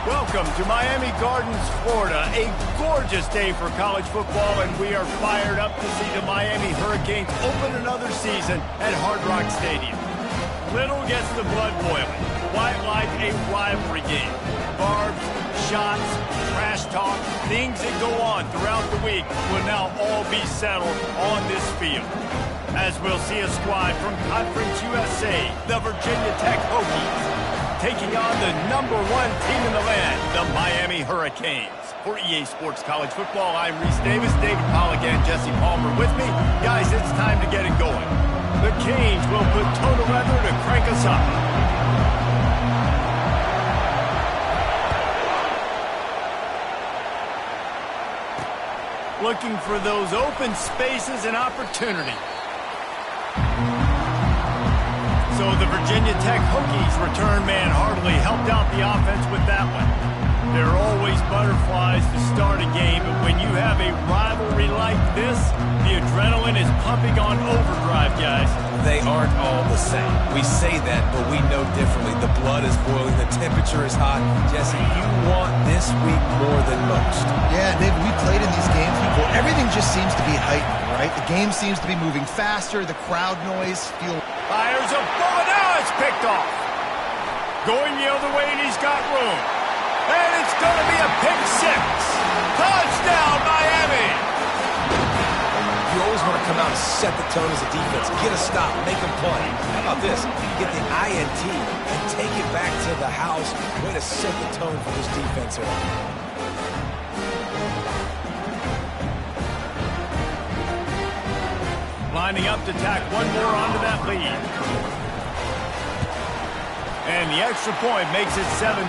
Welcome to Miami Gardens, Florida. A gorgeous day for college football, and we are fired up to see the Miami Hurricanes open another season at Hard Rock Stadium. Little gets the blood boiling, quite like a rivalry game. Barbs, shots, trash talk, things that go on throughout the week will now all be settled on this field. As we'll see a squad from Conference USA, the Virginia Tech Hokies, taking on the #1 team in the land, the Miami Hurricanes. For EA Sports College Football, I'm Reese Davis, David Pollack, and Jesse Palmer with me. Guys, it's time to get it going. The Canes will put total leather to crank us up. Looking for those open spaces and opportunity. So the Virginia Tech Hokies return man Hardley helped out the offense with that one. There are always butterflies to start a game, but when you have a rivalry like this, the adrenaline is pumping on overdrive, guys. They aren't all the same. We say that, but we know differently. The blood is boiling, the temperature is hot. Jesse, you want this week more than most. Yeah, David, we played in these games before. Everything just seems to be heightened, right? The game seems to be moving faster. The crowd noise feels... Fires a bullet. Now it's picked off. Going the other way, and he's got room. And it's going to be a pick six. Touchdown, Miami. You always want to come out and set the tone as a defense. Get a stop, make them play. How about this? Get the INT and take it back to the house. Way to set the tone for this defense here. Lining up to tack one more onto that lead. And the extra point makes it 7-0.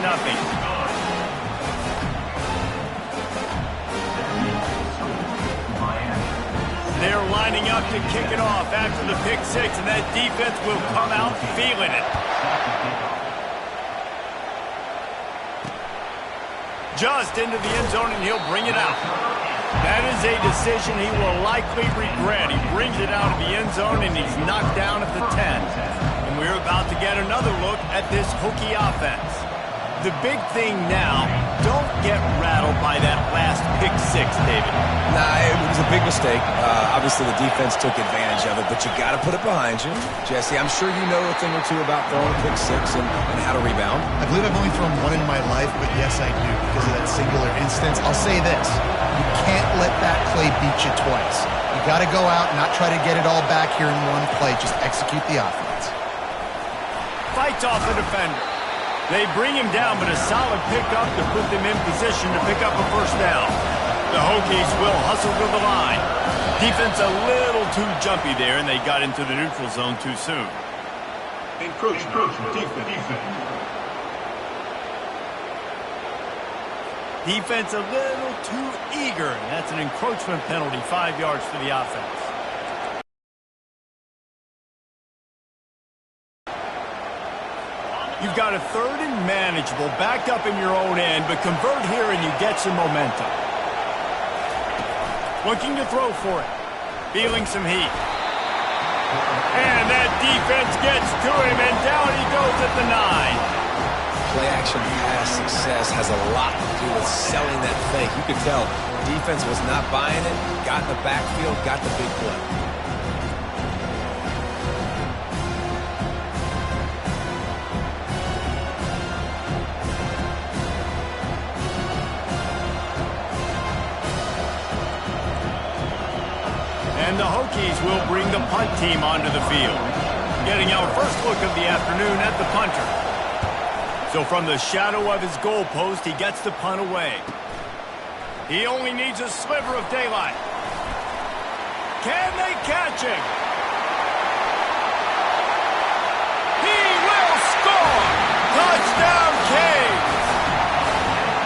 They're lining up to kick it off after the pick six, and that defense will come out feeling it. Just into the end zone, and he'll bring it out. That is a decision he will likely regret. He brings it out of the end zone, and he's knocked down at the 10. And we're about to get another look at this Hokie offense. The big thing now, don't get rattled by that last pick six, David. Nah, it was a big mistake. Obviously, the defense took advantage of it, but you got to put it behind you. Jesse, I'm sure you know a thing or two about throwing a pick six and how to rebound. I believe I've only thrown one in my life, but yes, I do, because of that singular instance. I'll say this. You can't let that play beat you twice. You got to go out and not try to get it all back here in one play. Just execute the offense. Fights off the defender. They bring him down, but a solid pickup to put them in position to pick up a first down. The Hokies will hustle to the line. Defense a little too jumpy there, and they got into the neutral zone too soon. Defense a little too eager. That's an encroachment penalty, 5 yards for the offense. You've got a third and manageable, backed up in your own end, but convert here and you get some momentum. Looking to throw for it. Feeling some heat. And that defense gets to him, and down he goes at the 9. Play action pass success has a lot to do with selling that fake. You could tell defense was not buying it, got in the backfield, got the big play. And the Hokies will bring the punt team onto the field. Getting our first look of the afternoon at the punter. So from the shadow of his goalpost, he gets the punt away. He only needs a sliver of daylight. Can they catch him? He will score! Touchdown, Canes!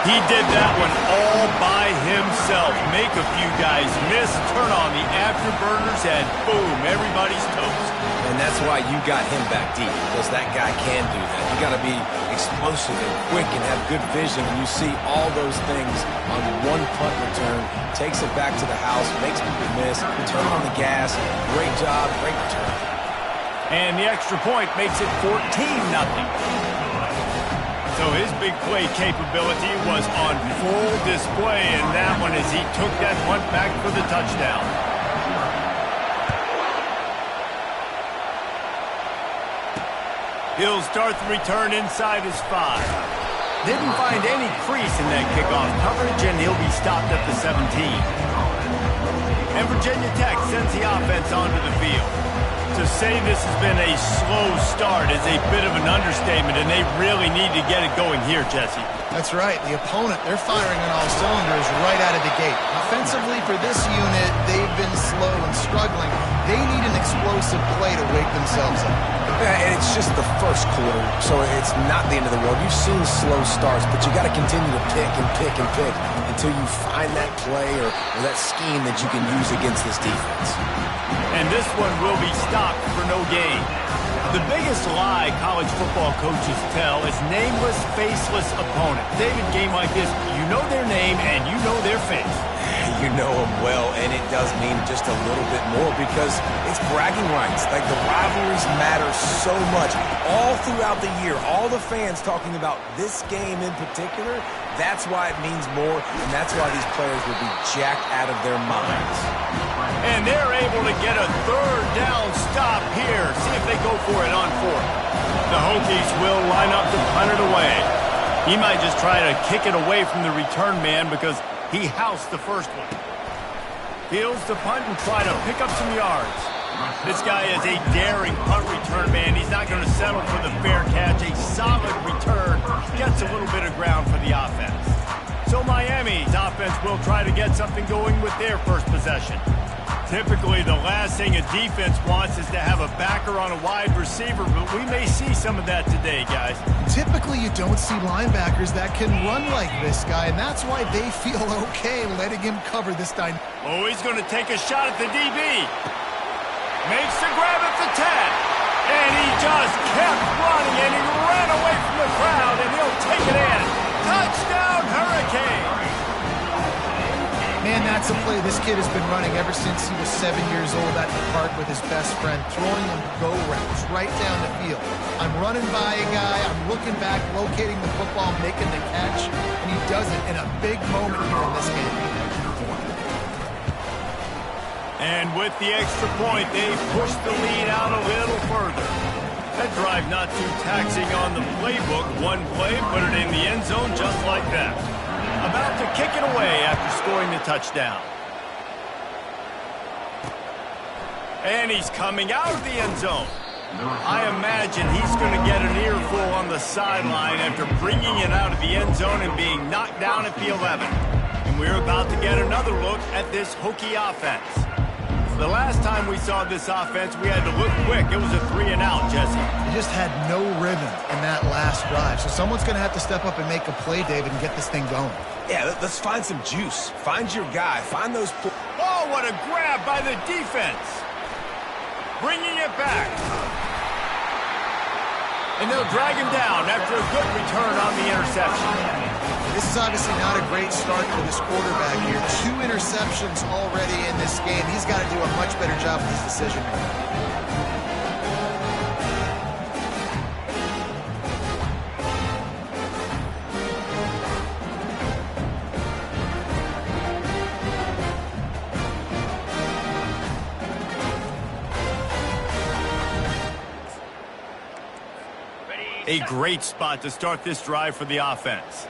He did that one all by himself. Make a few guys miss, turn on the afterburners, and boom, everybody's toast. And that's why you got him back deep, because that guy can do that. You got to be explosive and quick and have good vision. When you see all those things on one punt return, takes it back to the house, makes people miss, turn on the gas. Great job, great return. And the extra point makes it 14-0. So his big play capability was on full display in that one as he took that punt back for the touchdown. He'll start the return inside his 5. Didn't find any crease in that kickoff coverage, and he'll be stopped at the 17. And Virginia Tech sends the offense onto the field. To say this has been a slow start is a bit of an understatement, and they really need to get it going here, Jesse. That's right. The opponent, they're firing on all cylinders right out of the gate. Offensively, for this unit, they've been slow and struggling. They need an explosive play to wake themselves up. Yeah, and it's just the first quarter, so it's not the end of the world. You've seen slow starts, but you got to continue to pick and pick and pick until you find that play or that scheme that you can use against this defense. And this one will be stopped for no gain. The biggest lie college football coaches tell is nameless, faceless opponent. David, game like this, you know their name and you know their face. You know them well, and it does mean just a little bit more because it's bragging rights. Like, the rivalries matter so much. All throughout the year, all the fans talking about this game in particular, that's why it means more, and that's why these players will be jacked out of their minds. And they're able to get a third down stop here. See if they go for it on 4th. The Hokies will line up to punt it away. He might just try to kick it away from the return man because he housed the first one. Fields the punt and try to pick up some yards. This guy is a daring punt return man. He's not going to settle for the fair catch. A solid return gets a little bit of ground for the offense. So Miami's offense will try to get something going with their first possession. Typically, the last thing a defense wants is to have a backer on a wide receiver, but we may see some of that today, guys. Typically, you don't see linebackers that can run like this guy, and that's why they feel okay letting him cover this dynamic. Oh, he's going to take a shot at the DB. Makes the grab at the 10. And he just kept running, and he ran away from the crowd, and he'll take it in. Touchdown, Hurricane! Man, that's a play this kid has been running ever since he was 7 years old at the park with his best friend, throwing him go routes right down the field. I'm running by a guy, I'm looking back, locating the football, making the catch, and he does it in a big moment here in this game. And with the extra point, they push the lead out a little further. That drive not too taxing on the playbook. One play, put it in the end zone just like that. About to kick it away after scoring the touchdown. And he's coming out of the end zone. I imagine he's going to get an earful on the sideline after bringing it out of the end zone and being knocked down at the 11. And we're about to get another look at this Hokie offense. The last time we saw this offense, we had to look quick. It was a 3-and-out, Jesse. He just had no rhythm in that last drive. So someone's going to have to step up and make a play, David, and get this thing going. Yeah, let's find some juice. Find your guy. Find those... Oh, what a grab by the defense. Bringing it back. And they'll drag him down after a good return on the interception. This is obviously not a great start for this quarterback here. 2 interceptions already in this game. He's got to do a much better job with his decision making. A great spot to start this drive for the offense.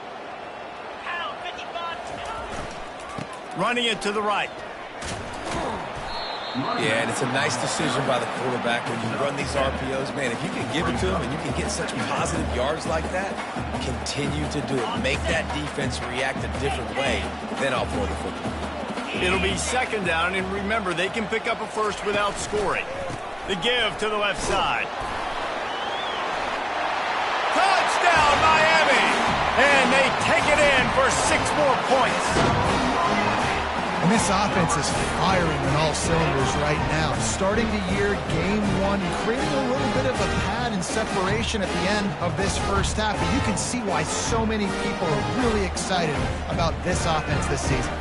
Running it to the right. Yeah, and it's a nice decision by the quarterback when you run these RPOs. Man, if you can give it to him and you can get such positive yards like that, continue to do it. Make that defense react a different way, then I'll throw the football. It'll be second down, and remember, they can pick up a first without scoring. The give to the left side. Touchdown, Miami! And they take it in for 6 more points. And this offense is firing on all cylinders right now. Starting the year, game 1, creating a little bit of a pad and separation at the end of this first half. And you can see why so many people are really excited about this offense this season.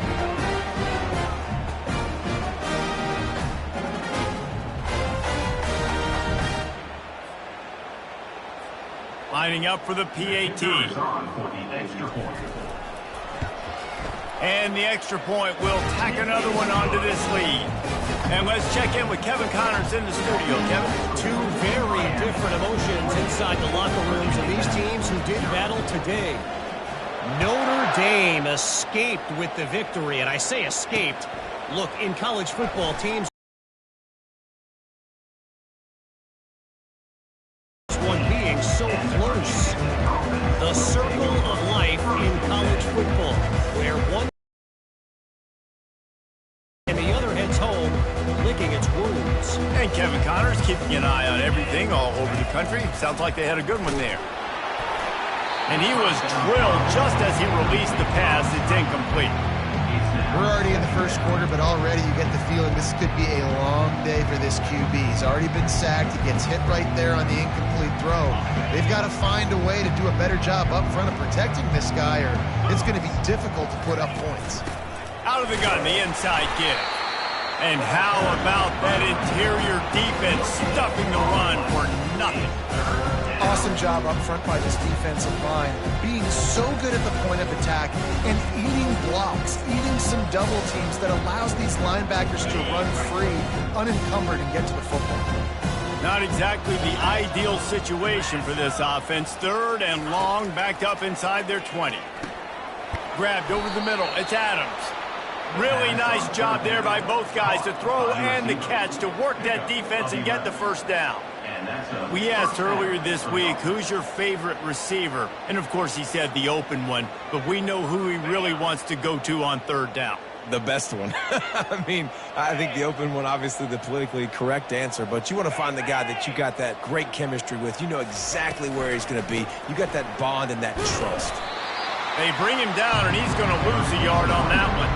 Lining up for the PAT. And the extra point will tack another one onto this lead. And let's check in with Kevin Connors in the studio. Kevin? Two very different emotions inside the locker rooms of these teams who did battle today. Notre Dame escaped with the victory, and I say escaped. Look, in college football, teams one being so close. The circle of life in college football, where one and the other heads home, licking its wounds. And Kevin Connors keeping an eye on everything all over the country. Sounds like they had a good one there. And he was drilled just as he released the pass. It's incomplete. We're already in the first quarter, but already you get the feeling this could be a long day for this QB. He's already been sacked. He gets hit right there on the incomplete throw. They've got to find a way to do a better job up front of protecting this guy, or it's going to be difficult to put up points. Out of the gun, the inside give. And how about that interior defense stuffing the run for nothing? Awesome job up front by this defensive line, being so good at the point of attack and eating blocks, eating some double teams that allows these linebackers to run free, unencumbered, and get to the football. Not exactly the ideal situation for this offense. Third and long, backed up inside their 20. Grabbed over the middle. It's Adams. Really nice job there by both guys to throw and the catch to work that defense and get the first down. We asked earlier this week, who's your favorite receiver? And, of course, he said the open one, but we know who he really wants to go to on third down. The best one. I mean, I think the open one, obviously the politically correct answer, but you want to find the guy that you got that great chemistry with. You know exactly where he's going to be. You got that bond and that trust. They bring him down, and he's going to lose a yard on that one.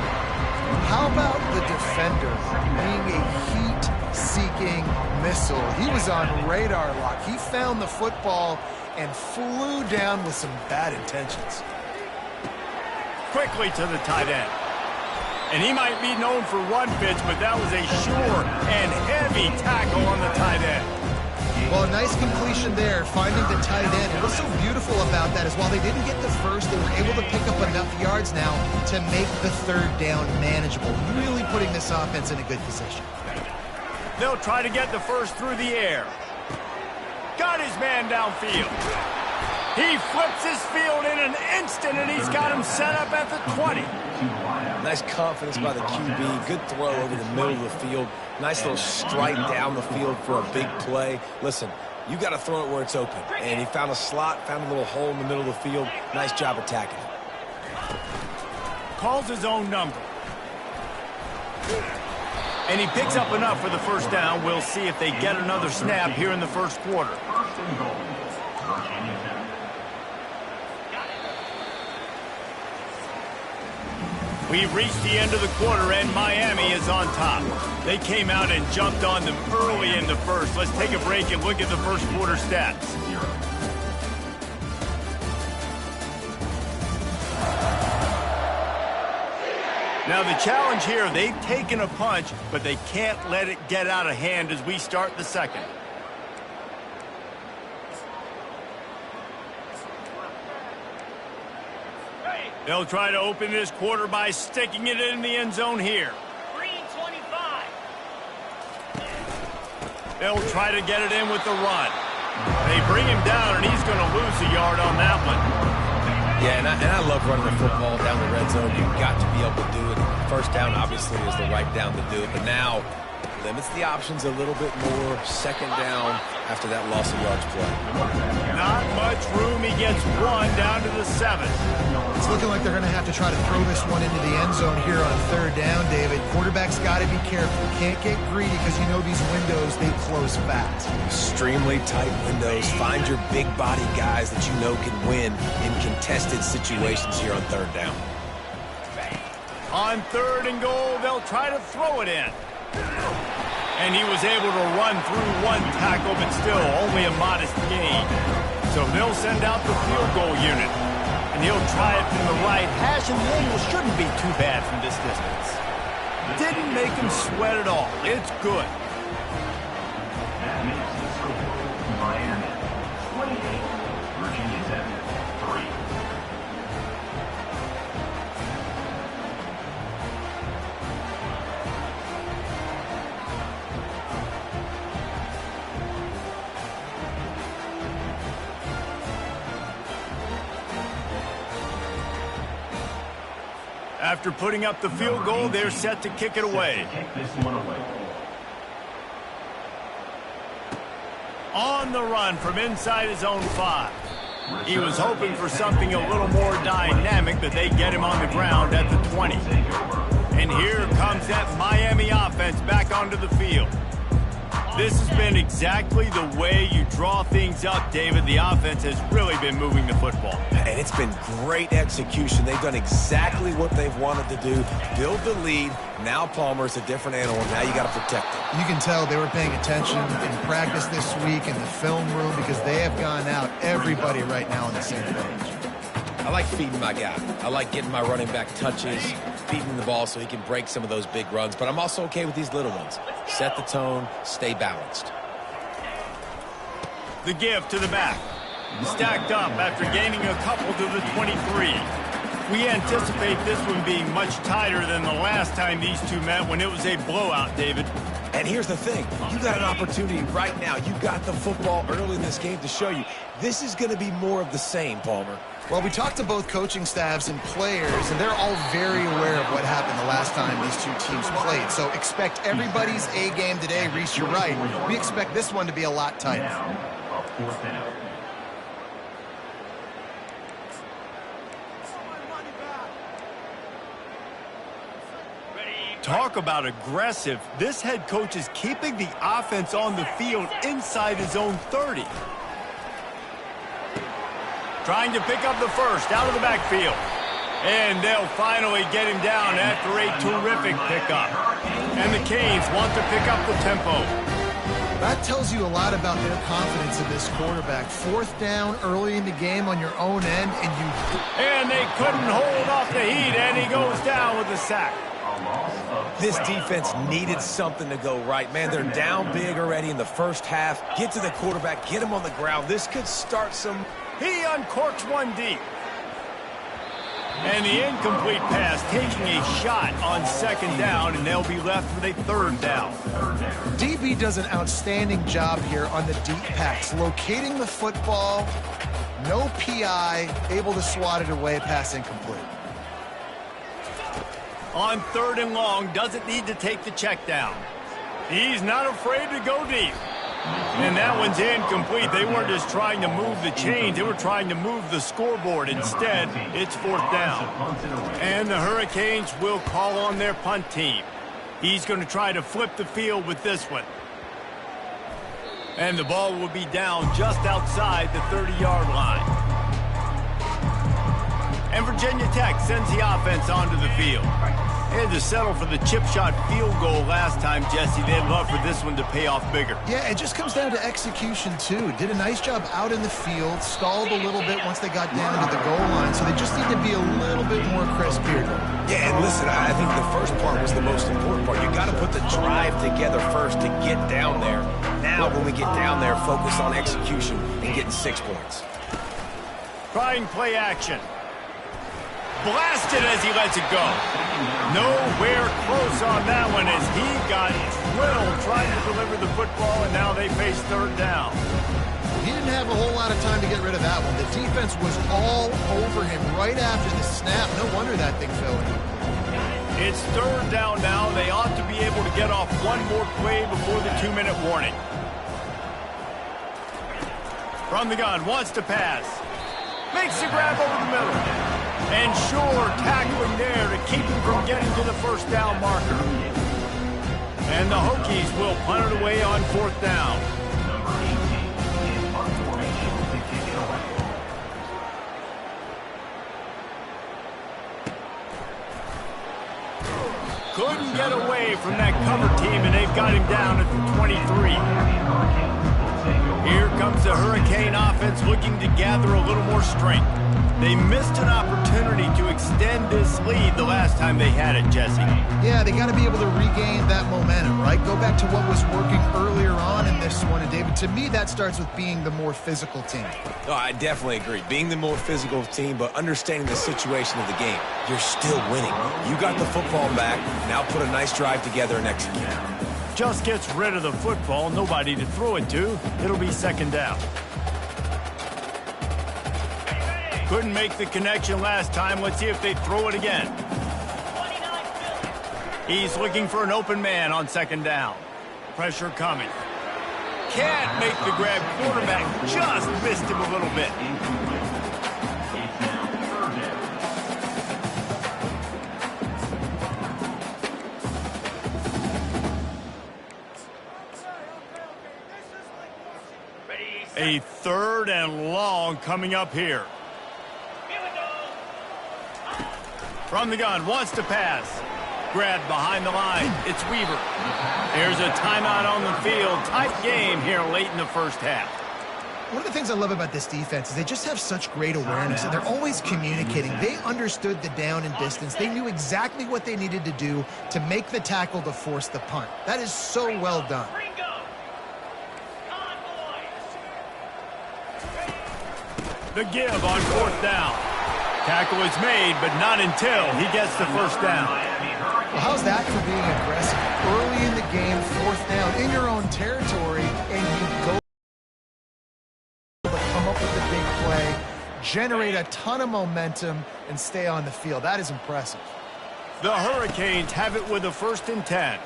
How about the defender being a heat-seeking missile? He was on radar lock. He found the football and flew down with some bad intentions. Quickly to the tight end. And he might be known for run fits, but that was a sure and heavy tackle on the tight end. Well, a nice completion there, finding the tight end. And what's so beautiful about that is while they didn't get the first, they were able to pick up enough yards now to make the third down manageable, really putting this offense in a good position. They'll try to get the first through the air. Got his man downfield. He flips his field in an instant, and he's got him set up at the 20. Nice confidence by the QB. Good throw over the middle of the field. Nice little strike down the field for a big play. Listen, you got to throw it where it's open. And he found a slot, found a little hole in the middle of the field. Nice job attacking it. Calls his own number. And he picks up enough for the first down. We'll see if they get another snap here in the first quarter. We've reached the end of the quarter, and Miami is on top. They came out and jumped on them early in the first. Let's take a break and look at the first quarter stats. Now the challenge here, they've taken a punch, but they can't let it get out of hand as we start the second. They'll try to open this quarter by sticking it in the end zone here. Green 25. They'll try to get it in with the run. They bring him down, and he's going to lose a yard on that one. Yeah, and I love running the football down the red zone. You've got to be able to do it. First down, obviously, is the right down to do it. But now, limits the options a little bit more. Second down after that loss of yards play. Not much room. He gets one down to the 7. It's looking like they're going to have to try to throw this one into the end zone here on third down, David. Quarterback's got to be careful. Can't get greedy because you know these windows, they close fast. Extremely tight windows. Find your big body guys that you know can win in contested situations here on third down. On third and goal, they'll try to throw it in. And he was able to run through one tackle, but still only a modest gain. So they'll send out the field goal unit. And he'll try it from the right hash, and the angle shouldn't be too bad from this distance. Didn't make him sweat at all. It's good. That makes the score Miami 28, Virginia After putting up the field goal, they're set to kick it away. On the run from inside his own 5. He was hoping for something a little more dynamic, but they get him on the ground at the 20. And here comes that Miami offense back onto the field. This has been exactly the way you draw things up, David. The offense has really been moving the football. And it's been great execution. They've done exactly what they've wanted to do. Build the lead. Now Palmer's a different animal. Now you got to protect him. You can tell they were paying attention in practice this week in the film room because they have gone out, everybody right now on the same page. I like feeding my guy. I like getting my running back touches, feeding the ball so he can break some of those big runs. But I'm also okay with these little ones. Set the tone, stay balanced. The give to the back. Stacked up after gaining a couple to the 23. We anticipate this one being much tighter than the last time these two met when it was a blowout, David. And here's the thing. You got an opportunity right now. You got the football early in this game to show you. This is going to be more of the same, Palmer. Well, we talked to both coaching staffs and players, and they're all very aware of what happened the last time these two teams played. So expect everybody's A game today. Reese, you're right. We expect this one to be a lot tighter. Talk about aggressive. This head coach is keeping the offense on the field inside his own 30. Trying to pick up the first out of the backfield. And they'll finally get him down after a terrific pickup. And the Canes want to pick up the tempo. That tells you a lot about their confidence in this quarterback. 4th down early in the game on your own end, and they couldn't hold off the heat, and he goes down with a sack. This defense needed something to go right. Man, they're down big already in the first half. Get to the quarterback, get him on the ground. This could start some... He uncorks one deep. And the incomplete pass taking a shot on 2nd down, and they'll be left with a 3rd down. DB does an outstanding job here on the deep pass, locating the football, no PI, able to swat it away, pass incomplete. On 3rd and long, doesn't need to take the check down. He's not afraid to go deep. And that one's incomplete. They weren't just trying to move the chains. They were trying to move the scoreboard. Instead, it's 4th down. And the Hurricanes will call on their punt team. He's going to try to flip the field with this one. And the ball will be down just outside the 30-yard line. And Virginia Tech sends the offense onto the field. They had to settle for the chip shot field goal last time, Jesse. They'd love for this one to pay off bigger. Yeah, it just comes down to execution, too. Did a nice job out in the field, stalled a little bit once they got down to the goal line, so they just need to be a little bit more crisp here. Yeah, and listen, I think the first part was the most important part. You got to put the drive together first to get down there. Now, when we get down there, focus on execution and getting 6 points. Trying play action. Blasted as he lets it go. Nowhere close on that one as he got drilled trying to deliver the football, and now they face 3rd down. He didn't have a whole lot of time to get rid of that one. The defense was all over him right after the snap. No wonder that thing fell in. It's 3rd down now. They ought to be able to get off one more play before the 2-minute warning. From the gun, wants to pass. Makes the grab over the middle. And sure, tackling there to keep him from getting to the 1st down marker. And the Hokies will punt it away on 4th down. Couldn't get away from that cover team, and they've got him down at the 23. Here comes the Hurricane offense looking to gather a little more strength. They missed an opportunity to extend this lead the last time they had it, Jesse. Yeah, they got to be able to regain that momentum, right? Go back to what was working earlier on in this one. And, David, to me, that starts with being the more physical team. Oh, I definitely agree. Being the more physical team, but understanding the situation of the game. You're still winning. You got the football back. Now put a nice drive together and execute. Just gets rid of the football. Nobody to throw it to. It'll be 2nd down. Couldn't make the connection last time. Let's see if they throw it again. He's looking for an open man on second down. Pressure coming. Can't make the grab. Quarterback just missed him a little bit. A 3rd and long coming up here. From the gun, wants to pass. Grabbed behind the line. It's Weaver. There's a timeout on the field. Tight game here late in the first half. One of the things I love about this defense is they just have such great awareness, and they're always communicating. They understood the down and distance. They knew exactly what they needed to do to make the tackle to force the punt. That is so well done. The give on 4th down. Tackle is made, but not until he gets the first down. Well, how's that for being aggressive? Early in the game, 4th down, in your own territory, and you go to come up with a big play, generate a ton of momentum, and stay on the field. That is impressive. The Hurricanes have it with a 1st and 10.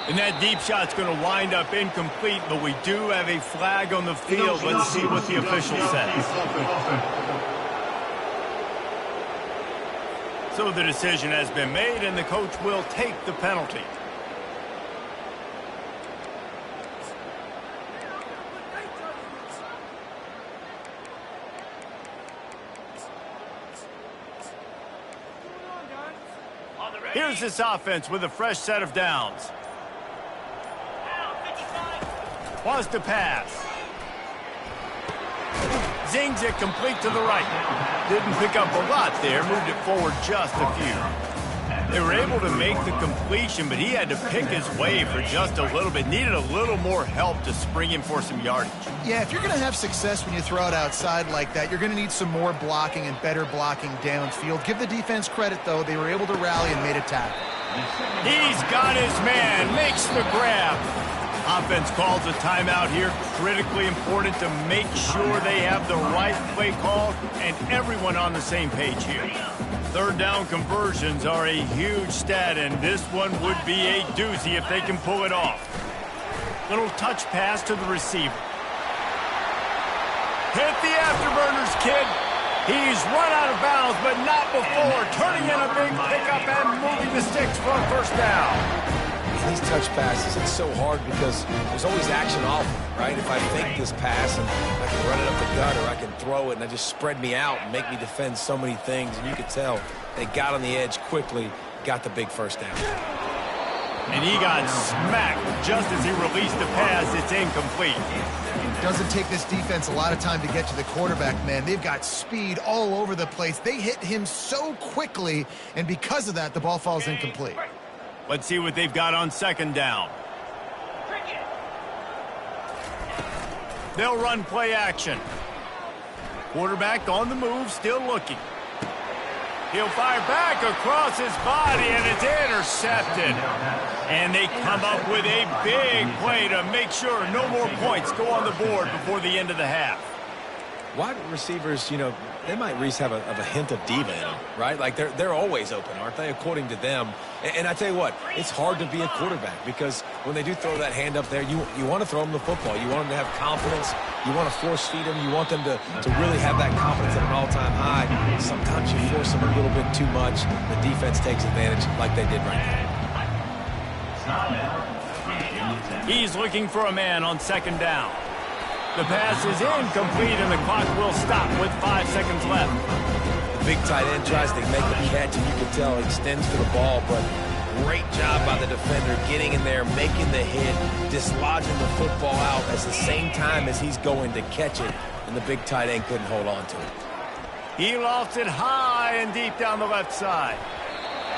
And that deep shot's going to wind up incomplete, but we do have a flag on the field. Let's see what the official says. So the decision has been made, and the coach will take the penalty. Here's this offense with a fresh set of downs. Wants to pass. Zings it complete to the right. Didn't pick up a lot there. Moved it forward just a few. They were able to make the completion, but he had to pick his way for just a little bit. Needed a little more help to spring him for some yardage. Yeah, if you're going to have success when you throw it outside like that, you're going to need some more blocking and better blocking downfield. Give the defense credit, though. They were able to rally and made a tackle. He's got his man. Makes the grab. Offense calls a timeout here. Critically important to make sure they have the right play call and everyone on the same page here. 3rd down conversions are a huge stat, and this one would be a doozy if they can pull it off. Little touch pass to the receiver. Hit the afterburners, kid. He's run out of bounds, but not before. Turning in a big pickup and moving the sticks for a 1st down. These touch passes, it's so hard because there's always action off, right? If I fake this pass and I can run it up the gut, or I can throw it and I just spread me out and make me defend so many things. And you could tell they got on the edge quickly, got the big 1st down. And he got smacked just as he released the pass. It's incomplete. It doesn't take this defense a lot of time to get to the quarterback, man. They've got speed all over the place. They hit him so quickly, and because of that, the ball falls incomplete. Let's see what they've got on 2nd down. They'll run play action. Quarterback on the move, still looking. He'll fire back across his body, and it's intercepted. And they come up with a big play to make sure no more points go on the board before the end of the half. Wide receivers, you know, they might at least have a hint of diva in them, right? Like they're always open, aren't they, according to them? And I tell you what, it's hard to be a quarterback because when they do throw that hand up there, you want to throw them the football. You want them to have confidence. You want to force feed them. You want them to really have that confidence at an all-time high. Sometimes you force them a little bit too much. The defense takes advantage like they did right now. He's looking for a man on 2nd down. The pass is incomplete, and the clock will stop with 5 seconds left. The big tight end tries to make the catch, and you can tell he extends for the ball, but great job by the defender getting in there, making the hit, dislodging the football out at the same time as he's going to catch it, and the big tight end couldn't hold on to it. He lofts it high and deep down the left side.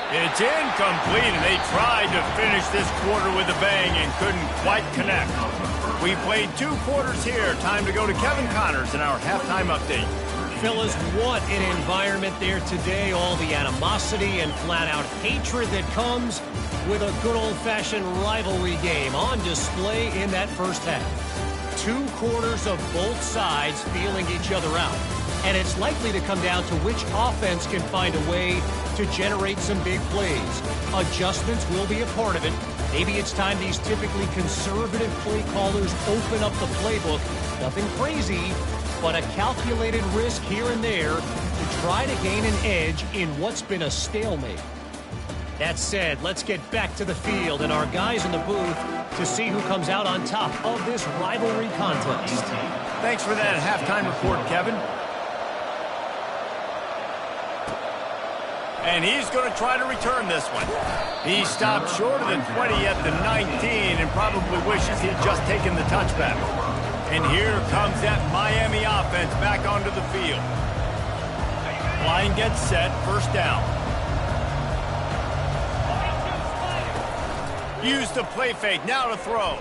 It's incomplete, and they tried to finish this quarter with a bang and couldn't quite connect. We played 2 quarters here. Time to go to Kevin Connors in our halftime update. Fellas, what an environment there today. All the animosity and flat-out hatred that comes with a good old-fashioned rivalry game on display in that first half. 2 quarters of both sides feeling each other out. And it's likely to come down to which offense can find a way to generate some big plays. Adjustments will be a part of it. Maybe it's time these typically conservative play callers open up the playbook. Nothing crazy, but a calculated risk here and there to try to gain an edge in what's been a stalemate. That said, let's get back to the field and our guys in the booth to see who comes out on top of this rivalry contest. Thanks for that halftime report, Kevin. And he's going to try to return this one. He stopped short of the 20 at the 19 and probably wishes he'd just taken the touchback. And here comes that Miami offense back onto the field. Line gets set, first down. Use the play fake, now to throw.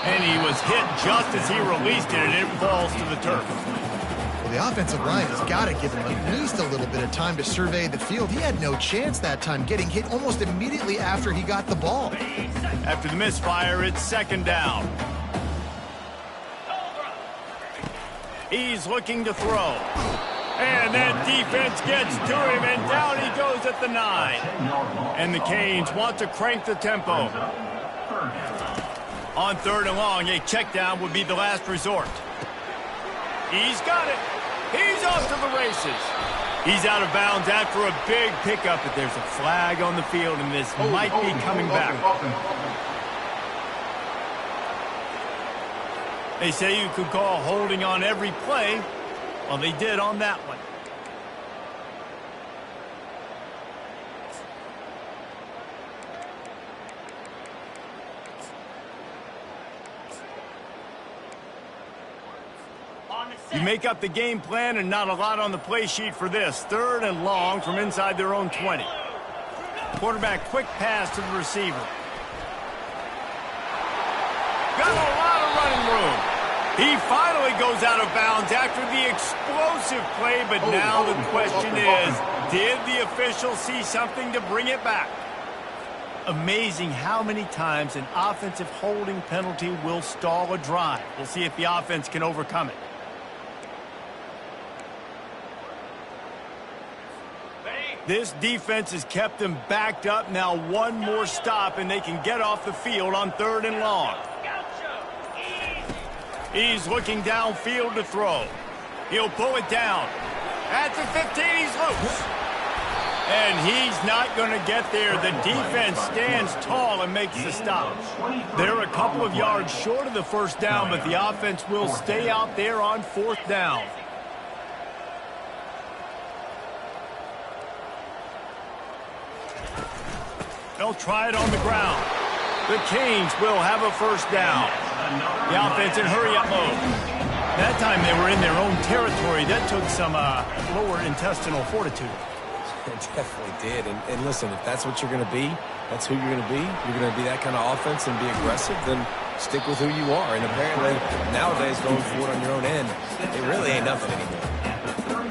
And he was hit just as he released it, and it falls to the turf. Well, the offensive line has got to give him at least a little bit of time to survey the field. He had no chance that time, getting hit almost immediately after he got the ball. After the misfire, it's second down. He's looking to throw. And that defense gets to him, and down he goes at the 9. And the Canes want to crank the tempo. On third and long, a check down would be the last resort. He's got it. He's off to the races. He's out of bounds after a big pickup, but there's a flag on the field, and this might be coming back. They say you could call holding on every play. Well, they did on that one. You make up the game plan and not a lot on the play sheet for this. Third and long from inside their own 20. Quarterback quick pass to the receiver. Got a lot of running room. He finally goes out of bounds after the explosive play, but now the question is, did the official see something to bring it back? Amazing how many times an offensive holding penalty will stall a drive. We'll see if the offense can overcome it. This defense has kept them backed up. Now one more stop, and they can get off the field on third and long. He's looking downfield to throw. He'll pull it down. At the 15, he's loose. And he's not going to get there. The defense stands tall and makes the stop. They're a couple of yards short of the first down, but the offense will stay out there on fourth down. They'll try it on the ground. The Canes will have a first down. The offense in hurry-up mode. That time they were in their own territory. That took some lower intestinal fortitude. It definitely did. And listen, if that's what you're going to be, that's who you're going to be. You're going to be that kind of offense and be aggressive, then stick with who you are. And apparently, nowadays, going forward on your own end, it really ain't nothing anymore.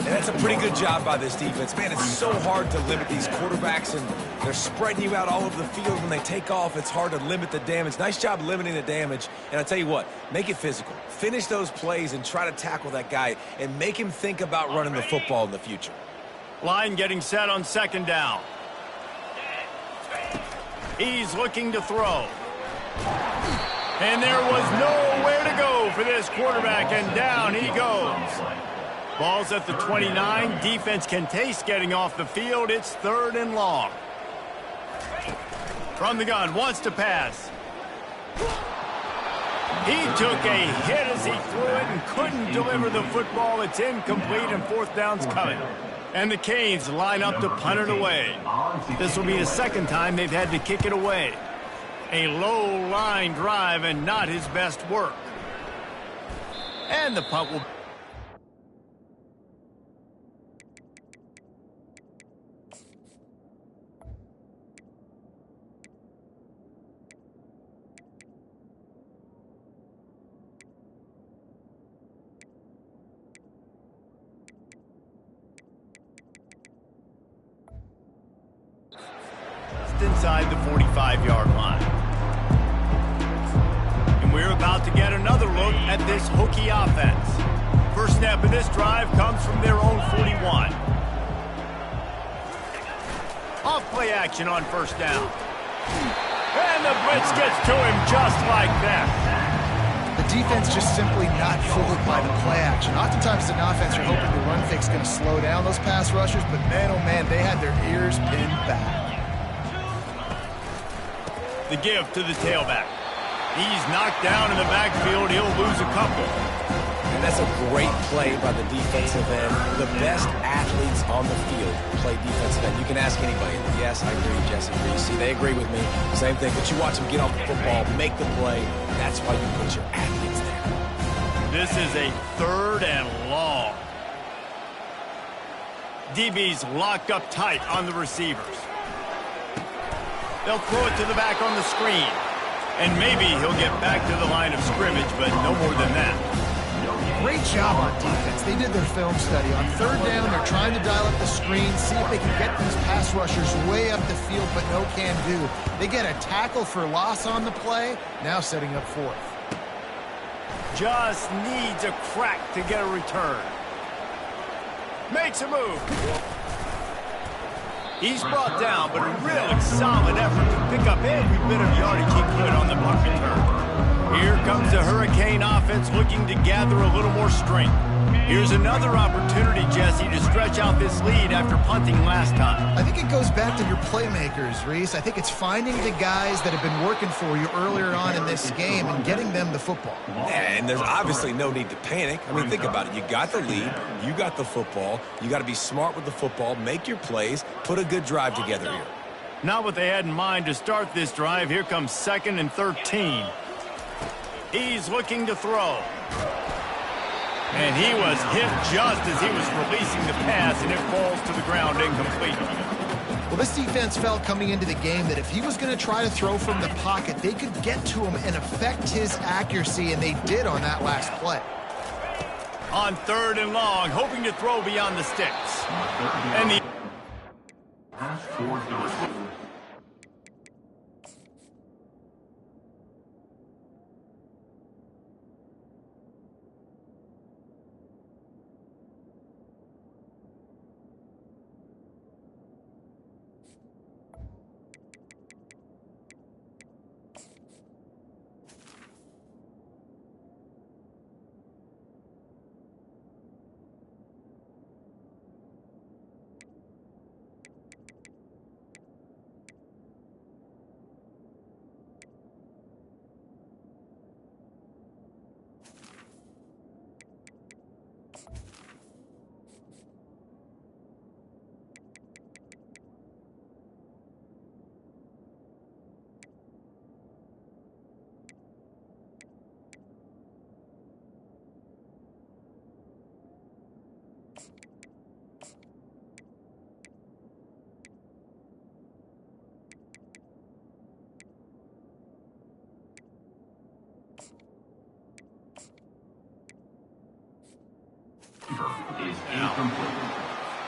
And that's a pretty good job by this defense. Man, it's so hard to limit these quarterbacks, and they're spreading you out all over the field. When they take off, it's hard to limit the damage. Nice job limiting the damage. And I tell you what, make it physical. Finish those plays and try to tackle that guy and make him think about running the football in the future. Line getting set on second down. He's looking to throw. And there was nowhere to go for this quarterback, and down he goes. Ball's at the 29. Defense can taste getting off the field. It's third and long. From the gun, wants to pass. He took a hit as he threw it and couldn't deliver the football. It's incomplete, and fourth down's coming. And the Canes line up to punt it away. This will be the second time they've had to kick it away. A low line drive and not his best work. And the punt will... inside the 45-yard line. And we're about to get another look at this Hokie offense. First snap of this drive comes from their own 41. Off play action on first down. And the blitz gets to him just like that. The defense just simply not fooled by the play action. Oftentimes as an offense, you're hoping the run fake's going to slow down those pass rushers, but man, oh man, they had their ears pinned back. The give to the tailback. He's knocked down in the backfield. He'll lose a couple. And that's a great play by the defensive end. The best athletes on the field play defensive end. You can ask anybody. Yes, I agree, Jesse agrees. See, they agree with me. Same thing. But you watch them get off the football, make the play. That's why you put your athletes there. This is a 3rd and long. DB's locked up tight on the receivers. They'll throw it to the back on the screen. And maybe he'll get back to the line of scrimmage, but no more than that. Great job on defense. They did their film study. On 3rd down, they're trying to dial up the screen, see if they can get these pass rushers way up the field, but no can do. They get a tackle for loss on the play, now setting up 4th. Just needs a crack to get a return. Makes a move. He's brought down, but a really solid effort to pick up every bit of yardage he could on the punt return. Here comes the Hurricane offense looking to gather a little more strength. Here's another opportunity, Jesse, to stretch out this lead after punting last time. I think it goes back to your playmakers, Reese. I think it's finding the guys that have been working for you earlier on in this game and getting them the football. Yeah, and there's obviously no need to panic. I mean, think about it. You got the lead. You got the football. You got to be smart with the football, make your plays, put a good drive together here. Not what they had in mind to start this drive. Here comes 2nd and 13. He's looking to throw. And he was hit just as he was releasing the pass, and it falls to the ground incomplete. Well, this defense felt coming into the game that if he was going to try to throw from the pocket, they could get to him and affect his accuracy, and they did on that last play. On 3rd and long, hoping to throw beyond the sticks. And the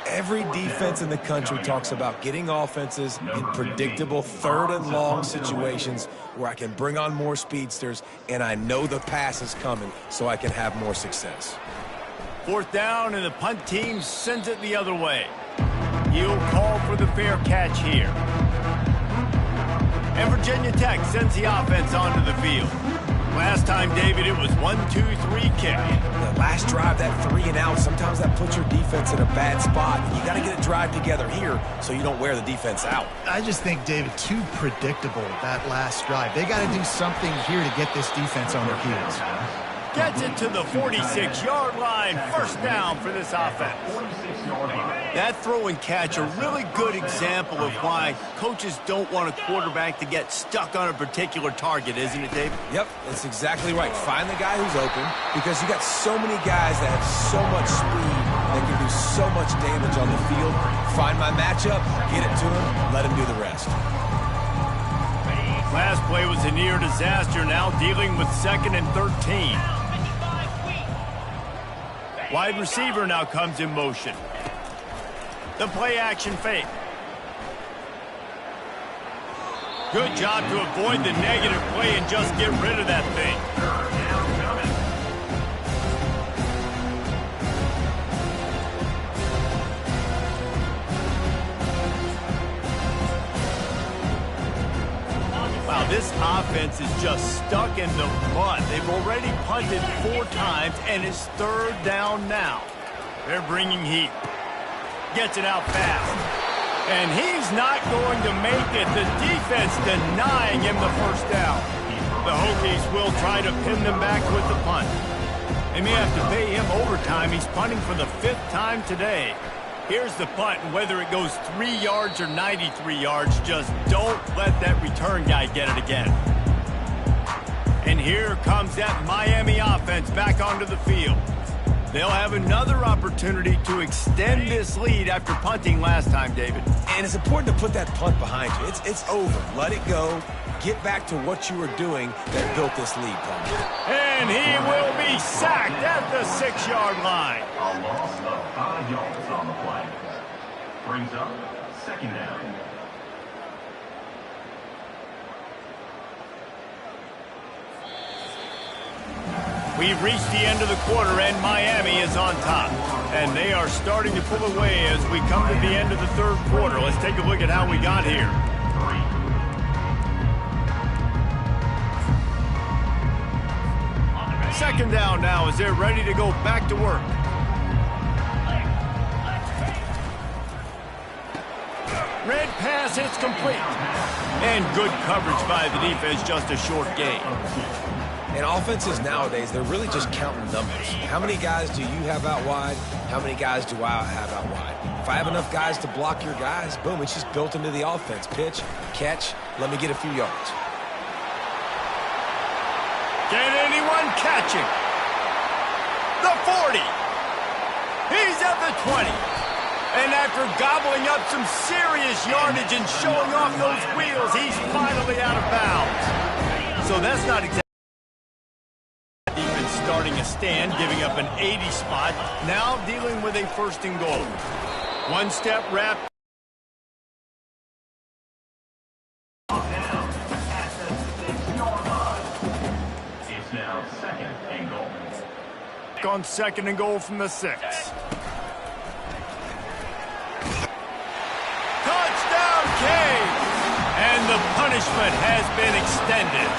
Every defense in the country talks about getting offenses in predictable 3rd and long situations where I can bring on more speedsters and I know the pass is coming so I can have more success. 4th down, and the punt team sends it the other way. He'll call for the fair catch here. And Virginia Tech sends the offense onto the field. Last time, David, it was 1-2-3 kick. The last drive, that 3 and out, sometimes that puts your defense in a bad spot. You got to get a drive together here so you don't wear the defense out. I just think, David, too predictable, that last drive. They got to do something here to get this defense on their heels. Gets it to the 46-yard line. 1st down for this offense. That throw and catch, a really good example of why coaches don't want a quarterback to get stuck on a particular target, isn't it, Dave? Yep, that's exactly right. Find the guy who's open because you got so many guys that have so much speed that can do so much damage on the field. Find my matchup, get it to him, let him do the rest. Last play was a near disaster, now dealing with 2nd and 13. Wide receiver now comes in motion. The play action fake. Good job to avoid the negative play and just get rid of that thing. this offense is just stuck in the mud. They've already punted 4 times, and it's 3rd down now. They're bringing heat. Gets it out fast. And he's not going to make it. The defense denying him the 1st down. The Hokies will try to pin them back with the punt. They may have to pay him overtime. He's punting for the 5th time today. Here's the punt, and whether it goes 3 yards or 93 yards, just don't let that return guy get it again. And here comes that Miami offense back onto the field. They'll have another opportunity to extend this lead after punting last time, David. And it's important to put that punt behind you. It's over. Let it go. Get back to what you were doing that built this lead, Paul. And he will be sacked at the 6-yard line. A loss of 5 yards on the play. Brings up 2nd down. We've reached the end of the quarter, and Miami is on top. And they are starting to pull away as we come to the end of the 3rd quarter. Let's take a look at how we got here. 2nd down now as they're ready to go back to work. Red pass, it's complete. And good coverage by the defense, just a short gain. And offenses nowadays, they're really just counting numbers. How many guys do you have out wide? How many guys do I have out wide? If I have enough guys to block your guys, boom, it's just built into the offense. Pitch, catch, let me get a few yards. Can anyone catch him? The 40. He's at the 20. And after gobbling up some serious yardage and showing off those wheels, he's finally out of bounds. So that's not exactly defense starting a stand, giving up an 80 spot. Now dealing with a 1st and goal. 1-step wrap. It's now 2nd and goal. On 2nd and goal from the 6. Touchdown, Canes! And the punishment has been extended.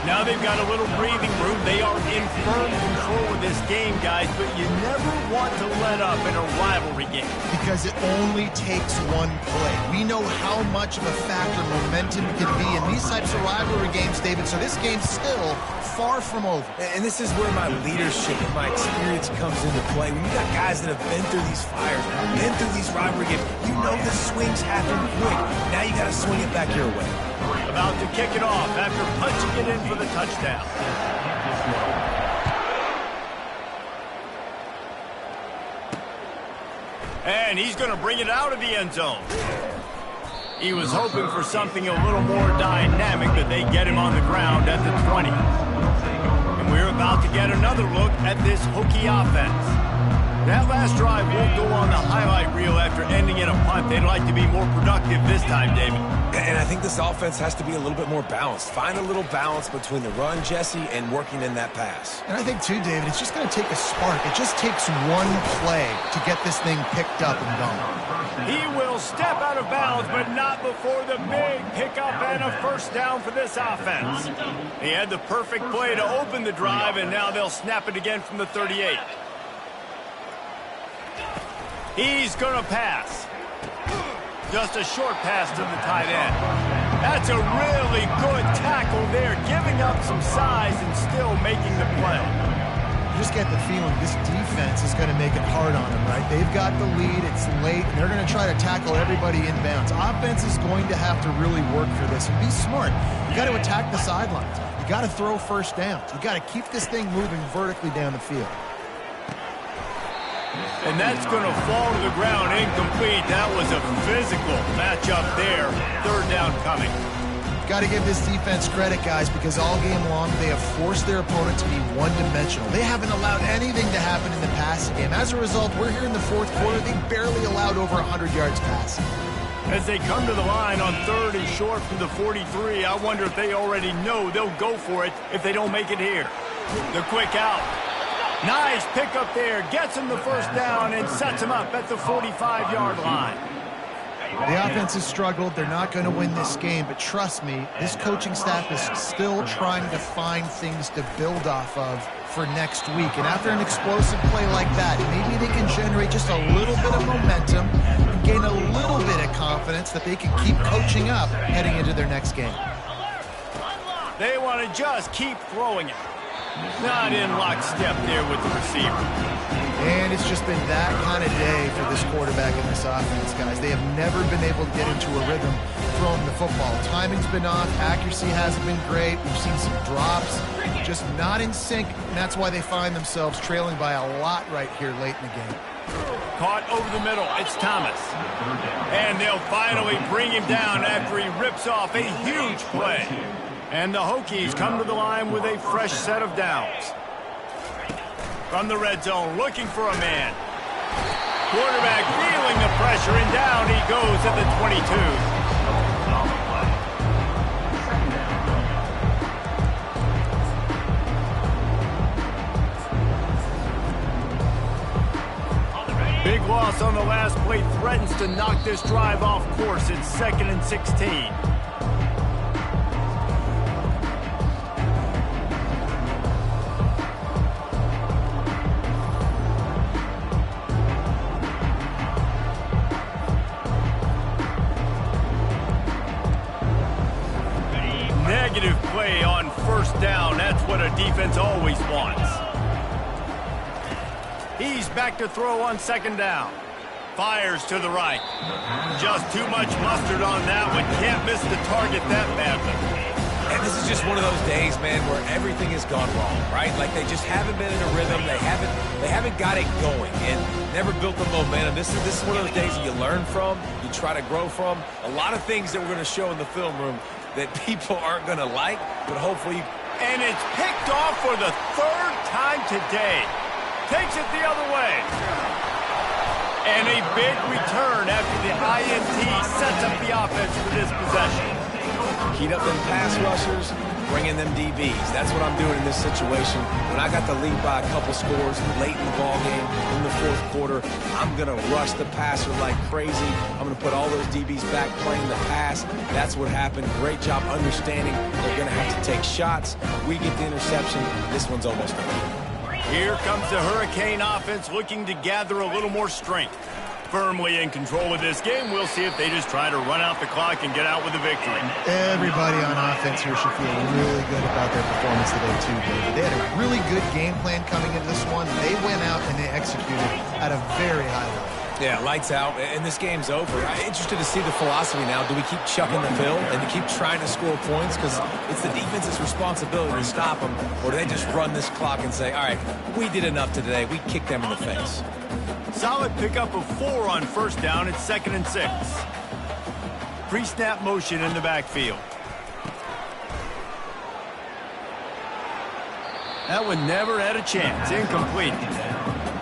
Now they've got a little breathing room. They are in firm control of this game, guys, but you never want to let up in a rivalry game. Because it only takes one play. We know how much of a factor momentum can be in these types of rivalry games, David, so this game's still far from over. And this is where my leadership and my experience comes into play. When you got guys that have been through these fires, been through these rivalry games, you know the swings happen quick. Now you got to swing it back your way. About to kick it off after punching it in for the touchdown. And he's going to bring it out of the end zone. He was hoping for something a little more dynamic, but they get him on the ground at the 20. And we're about to get another look at this Hokie offense. That last drive won't go on the highlight reel after ending in a punt. They'd like to be more productive this time, David. And I think this offense has to be a little bit more balanced. Find a little balance between the run, Jesse, and working in that pass. And I think, too, David, it's just going to take a spark. It just takes one play to get this thing picked up and going. He will step out of bounds, but not before the big pickup and a 1st down for this offense. He had the perfect play to open the drive, and now they'll snap it again from the 38. He's going to pass. Just a short pass to the tight end. That's a really good tackle there, giving up some size and still making the play. You just get the feeling this defense is going to make it hard on them, right? They've got the lead, it's late, and they're going to try to tackle everybody inbounds. Offense is going to have to really work for this and be smart. You got to attack the sidelines. You got to throw 1st downs. You got to keep this thing moving vertically down the field. And that's going to fall to the ground incomplete. That was a physical matchup there. 3rd down coming. Got to give this defense credit, guys, because all game long they have forced their opponent to be one-dimensional. They haven't allowed anything to happen in the passing game. As a result, we're here in the 4th quarter. They barely allowed over 100 yards passing. As they come to the line on 3rd and short from the 43, I wonder if they already know they'll go for it if they don't make it here. The quick out. Nice pickup there. Gets him the 1st down and sets him up at the 45-yard line. The offense has struggled. They're not going to win this game, but trust me, this coaching staff is still trying to find things to build off of for next week. And after an explosive play like that, maybe they can generate just a little bit of momentum and gain a little bit of confidence that they can keep coaching up heading into their next game. They want to just keep throwing it. Not in lockstep there with the receiver. And it's just been that kind of day for this quarterback and this offense, guys. They have never been able to get into a rhythm throwing the football. Timing's been off. Accuracy hasn't been great. We've seen some drops. Just not in sync, and that's why they find themselves trailing by a lot right here late in the game. Caught over the middle. It's Thomas. And they'll finally bring him down after he rips off a huge play. And the Hokies come to the line with a fresh set of downs. From the red zone, looking for a man. Quarterback feeling the pressure, and down he goes at the 22. Big loss on the last play threatens to knock this drive off course. It's 2nd and 16. Negative play on first down. That's what a defense always wants. He's back to throw on 2nd down. Fires to the right. Just too much mustard on that one. Can't miss the target that badly. And this is just one of those days, man, where everything has gone wrong, right? Like they just haven't been in a rhythm. They haven't got it going and never built the momentum. This is one of those days that you learn from, you try to grow from. A lot of things that we're going to show in the film room that people aren't going to like, but hopefully. And it's picked off for the 3rd time today. Takes it the other way. And a big return after the INT sets up the offense for this possession. Heat up them pass rushers, bring in them DBs. That's what I'm doing in this situation. When I got the lead by a couple scores late in the ballgame, in the 4th quarter, I'm going to rush the passer like crazy. I'm going to put all those DBs back playing the pass. That's what happened. Great job understanding they're going to have to take shots. We get the interception. This one's almost done. Here comes the Hurricane offense looking to gather a little more strength. Firmly in control of this game. We'll see if they just try to run out the clock and get out with a victory. Everybody on offense here should feel really good about their performance today, too, David. They had a really good game plan coming into this one. They went out and they executed at a very high level. Yeah, lights out, and this game's over. I'm interested to see the philosophy now. Do we keep chucking the pill and to keep trying to score points? Because it's the defense's responsibility to stop them. Or do they just run this clock and say, all right, we did enough today. We kicked them in the face. Solid pickup of 4 on first down. It's 2nd and 6. Pre-snap motion in the backfield. That one never had a chance. Incomplete.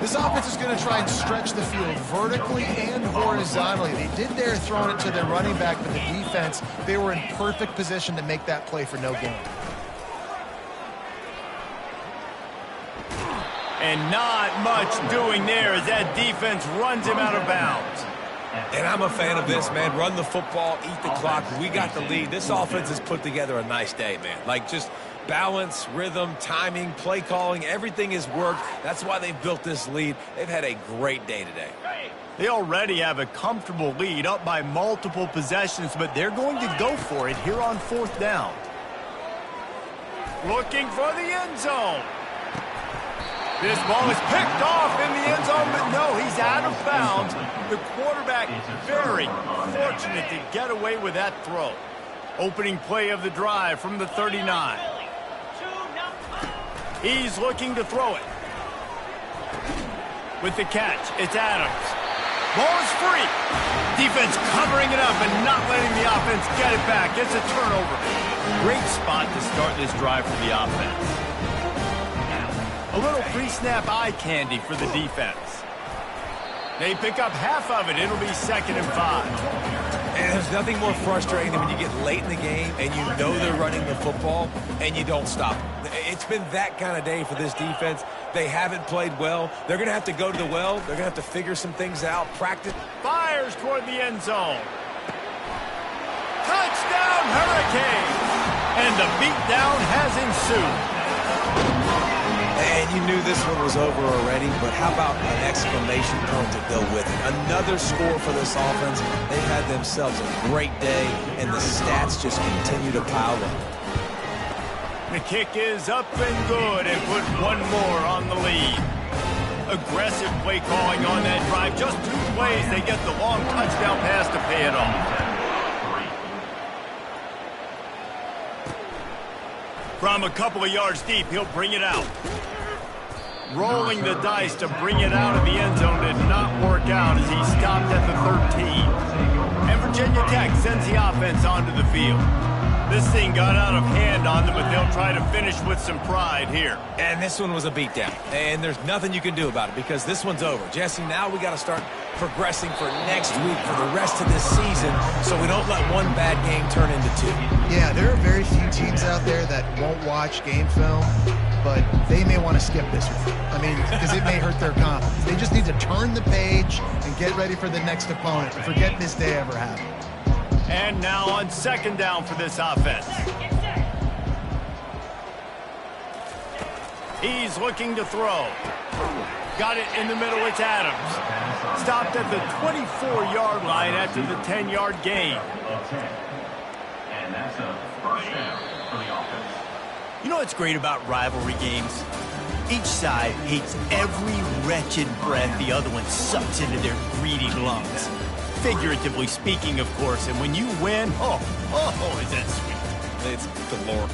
This offense is going to try and stretch the field vertically and horizontally. They did there throwing it to their running back, but the defense, they were in perfect position to make that play for no gain. And not much doing there as that defense runs him out of bounds. And I'm a fan of this, man. Run the football, eat the clock. We got the lead. This offense has put together a nice day, man. Like just balance, rhythm, timing, play calling, everything has worked. That's why they've built this lead. They've had a great day today. They already have a comfortable lead up by multiple possessions, but they're going to go for it here on 4th down. Looking for the end zone. This ball is picked off in the end zone, but no, he's out of bounds. The quarterback very fortunate to get away with that throw. Opening play of the drive from the 39. He's looking to throw it. With the catch, it's Adams. Ball is free. Defense covering it up and not letting the offense get it back. It's a turnover. Great spot to start this drive for the offense. A little pre-snap eye candy for the defense. They pick up half of it. It'll be 2nd and 5. And there's nothing more frustrating than when you get late in the game and you know they're running the football and you don't stop them. It's been that kind of day for this defense. They haven't played well. They're going to have to go to the well. They're going to have to figure some things out, practice. Fires toward the end zone. Touchdown, Hurricane! And the beatdown has ensued. And you knew this one was over already, but how about an exclamation point to go with it? Another score for this offense. They had themselves a great day, and the stats just continue to pile up. The kick is up and good and put one more on the lead. Aggressive play calling on that drive. Just 2 plays, they get the long touchdown pass to pay it off. From a couple of yards deep, he'll bring it out. Rolling the dice to bring it out of the end zone did not work out as he stopped at the 13. And Virginia Tech sends the offense onto the field. This thing got out of hand on them, but they'll try to finish with some pride here. And this one was a beatdown. And there's nothing you can do about it because this one's over. Jesse, now we got to start progressing for next week for the rest of this season so we don't let one bad game turn into 2. Yeah, there are very few teams out there that won't watch game film, but they may want to skip this one. I mean, because it may hurt their confidence. They just need to turn the page and get ready for the next opponent and forget this day ever happened. And now on second down for this offense. He's looking to throw. Got it in the middle, it's Adams. Stopped at the 24-yard line after the 10-yard gain. And that's a first down for the offense. You know what's great about rivalry games? Each side hates every wretched breath the other one sucks into their greedy lungs. Figuratively speaking, of course, and when you win, oh, is that sweet. It's galore.